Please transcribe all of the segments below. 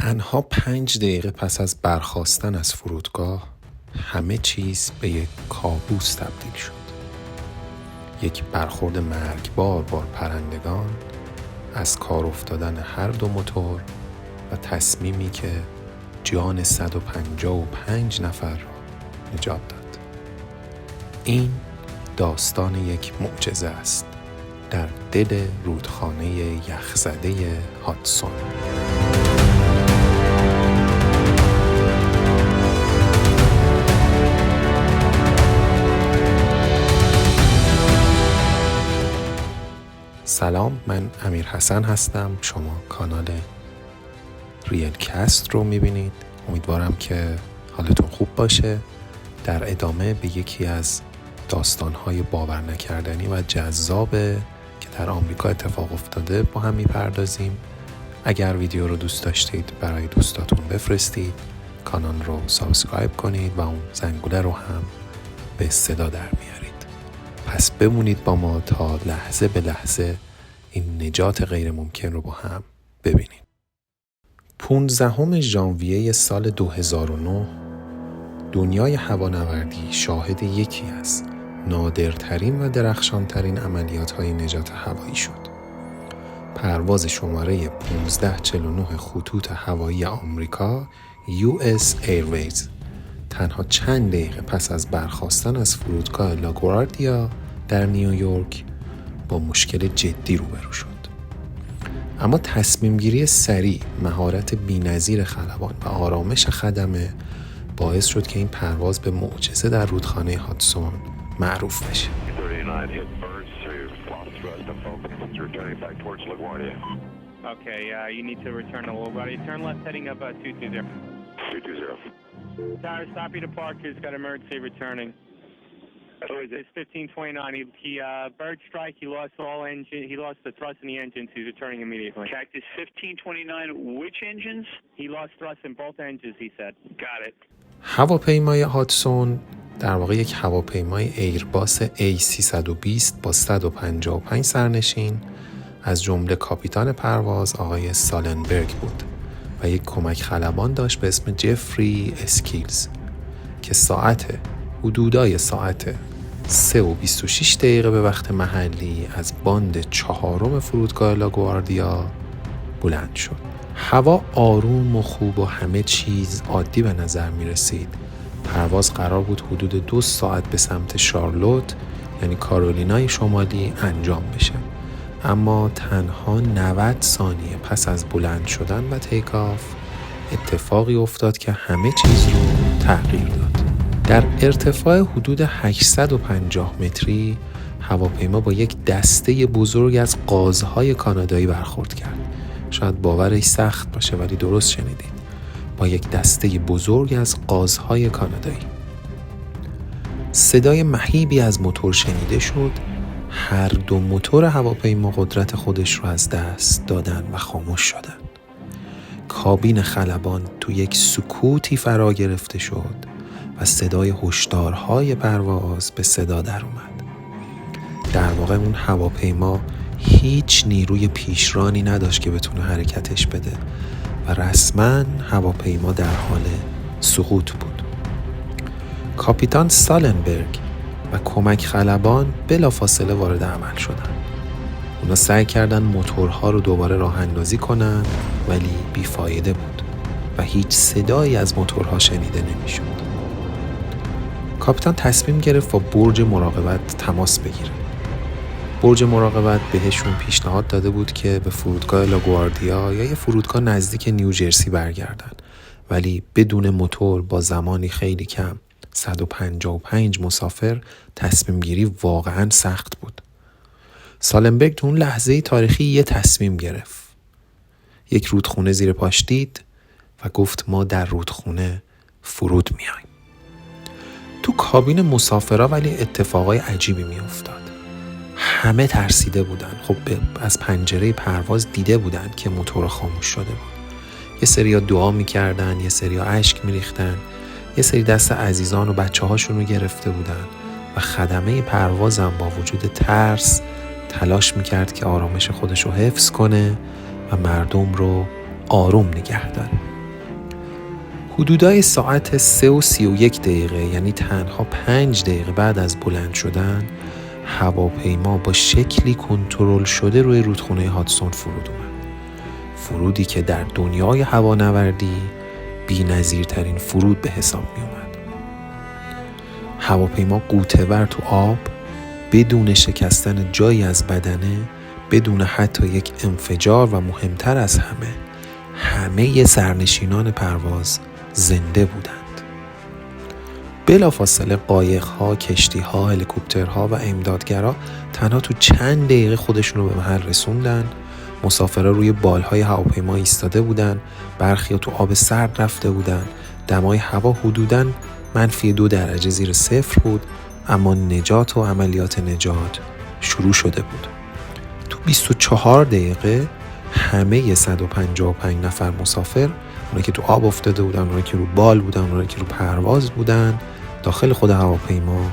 تنها 5 دقیقه پس از برخاستن از فرودگاه همه چیز به یک کابوس تبدیل شد. یک برخورد مرگبار با پرندگان، از کار افتادن هر دو موتور و تصمیمی که جان 155 نفر را نجات داد. این داستان یک معجزه است در دل رودخانه یخزده هادسون. سلام، من امیر حسن هستم. شما کانال ریل کست رو میبینید. امیدوارم که حالتون خوب باشه. در ادامه به یکی از داستان‌های باور نکردنی و جذاب که در آمریکا اتفاق افتاده با هم میپردازیم. اگر ویدیو رو دوست داشتید برای دوستاتون بفرستید، کانال رو سابسکرایب کنید و اون زنگوله رو هم به صدا در میارید. پس بمونید با ما تا لحظه به لحظه این نجات غیر ممکن رو با هم ببینیم. 15 ژانویه سال 2009 دنیای هوانوردی شاهد یکی از نادرترین و درخشانترین عملیات‌های نجات هوایی شد. پرواز شماره 1549 خطوط هوایی آمریکا US Airways تنها چند دقیقه پس از برخاستن از فرودگاه لاگواردیا در نیویورک با مشکل جدی روبرو شد. اما تصمیم گیری سریع، مهارت بی‌نظیر خلبان و آرامش خدمه باعث شد که این پرواز به معجزه در رودخانه هادسون معروف بشه. Okay, you need to return to LaGuardia. Turn left heading up 220. 220. Tower, stop your departures. Got emergency returning. It's 1529. He bird strike. He lost all engine. He lost the thrust in the engines. He's returning immediately. Cactus 1529. Which engines? He lost thrust in both engines. He said. Got it. هواپیمای هادسون در واقع یک هواپیمای ایرباس A320 با 155 سرنشین از جمله کاپیتان پرواز آقای سالنبرگ بود و یک کمک خلبان داشت به اسم جفری اسکیلز که حدودای ساعت 3:26 به وقت محلی از باند 4 فرودگاه لاگواردیا بلند شد. هوا آروم و خوب و همه چیز عادی به نظر می رسید. پرواز قرار بود حدود 2 ساعت به سمت شارلوت یعنی کارولینای شمالی انجام بشه. اما تنها 90 ثانیه پس از بلند شدن و تیک آف اتفاقی افتاد که همه چیز رو تغییر داد. در ارتفاع حدود 850 متری هواپیما با یک دسته بزرگ از قازهای کانادایی برخورد کرد. شاید باورش سخت باشه ولی درست شنیدید. با یک دسته بزرگ از قازهای کانادایی. صدای مهیبی از موتور شنیده شد. هر دو موتور هواپیما قدرت خودش رو از دست دادن و خاموش شدن. کابین خلبان تو یک سکوتی فرا گرفته شد و صدای هشدارهای پرواز به صدا در اومد. در واقع اون هواپیما هیچ نیروی پیشرانی نداشت که بتونه حرکتش بده و رسما هواپیما در حال سقوط بود. کاپیتان سالنبرگ و کمک خلبان بلافاصله وارد عمل شدن. اونا سعی کردن موتورها رو دوباره راه اندازی کنن ولی بیفایده بود و هیچ صدایی از موتورها شنیده نمیشد. کاپیتان تصمیم گرفت با برج مراقبت تماس بگیره. برج مراقبت بهشون پیشنهاد داده بود که به فرودگاه لاگواردیا یا یه فرودگاه نزدیک نیوجرسی برگردن ولی بدون موتور با زمانی خیلی کم 155 مسافر تصمیم گیری واقعا سخت بود. سالنبرگ تو اون لحظه تاریخی یه تصمیم گرفت. یک رودخونه زیر پاش دید و گفت ما در رودخونه فرود میایم. تو کابین مسافرها ولی اتفاقای عجیبی می افتاد. همه ترسیده بودن. خب از پنجره پرواز دیده بودن که موتور خاموش شده بود. یه سریا دعا میکردن، یه سریا اشک میریختن، یه سری دست عزیزان و بچه هاشون رو گرفته بودن و خدمه پروازم با وجود ترس تلاش میکرد که آرامش خودش رو حفظ کنه و مردم رو آروم نگه داره. حدودای ساعت 3:31 یعنی تنها 5 دقیقه بعد از بلند شدن هواپیما با شکلی کنترل شده روی رودخونه هادسون فرود اومد. فرودی که در دنیای هوانوردی بی‌نظیرترین فرود به حساب می اومد. هواپیما غوطه‌ور تو آب بدون شکستن جایی از بدنه، بدون حتی یک انفجار و مهمتر از همه سرنشینان پرواز زنده بودند. بلافاصله قایق‌ها، کشتی‌ها، هلیکوپترها و امدادگرا تنها تو چند دقیقه خودشون رو به محل رسوندن. مسافرها روی بالهای هواپیما ایستاده بودن، برخی‌ها تو آب سرد رفته بودن. دمای هوا حدوداً -2 درجه زیر صفر بود، اما نجات و عملیات نجات شروع شده بود. تو 24 دقیقه همه 155 نفر مسافر، اونایی که تو آب افتاده بودن، اونایی که رو بال بودن، اونایی که رو پرواز بودن، داخل خود هواپیما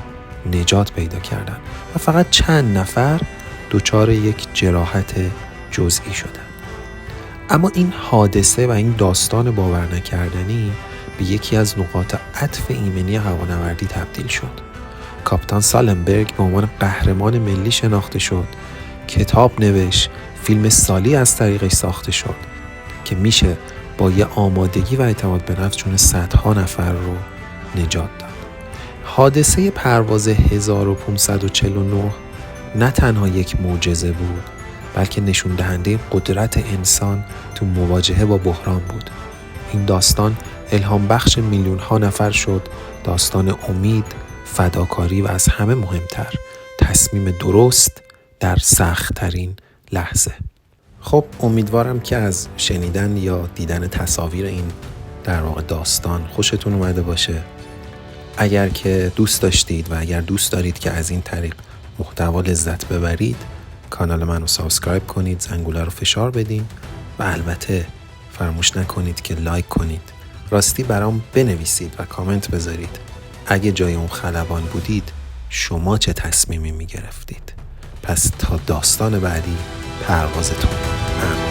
نجات پیدا کردن و فقط چند نفر دچار یک جراحت جزئی شدن. اما این حادثه و این داستان باور نکردنی به یکی از نقاط عطف ایمنی هوانوردی تبدیل شد. کاپیتان سالنبرگ به عنوان قهرمان ملی شناخته شد، کتاب نوشت، فیلم سالی از طریقش ساخته شد که میشه با یه آمادگی و اعتماد به نفس جون صدها نفر رو نجات داد. حادثه پرواز 1549 نه تنها یک معجزه بود، بلکه نشون دهنده قدرت انسان تو مواجهه با بحران بود. این داستان الهام بخش میلیون ها نفر شد، داستان امید، فداکاری و از همه مهمتر تصمیم درست در سخت ترین لحظه. خب امیدوارم که از شنیدن یا دیدن تصاویر این در واقع داستان خوشتون اومده باشه. اگر که دوست داشتید و اگر دوست دارید که از این طریق محتوا لذت ببرید، کانال منو سابسکرایب کنید، زنگوله رو فشار بدین و البته فراموش نکنید که لایک کنید. راستی برام بنویسید و کامنت بذارید اگه جای اون خلبان بودید شما چه تصمیمی میگرفتید. پس تا داستان بعدی، پروازتون امن.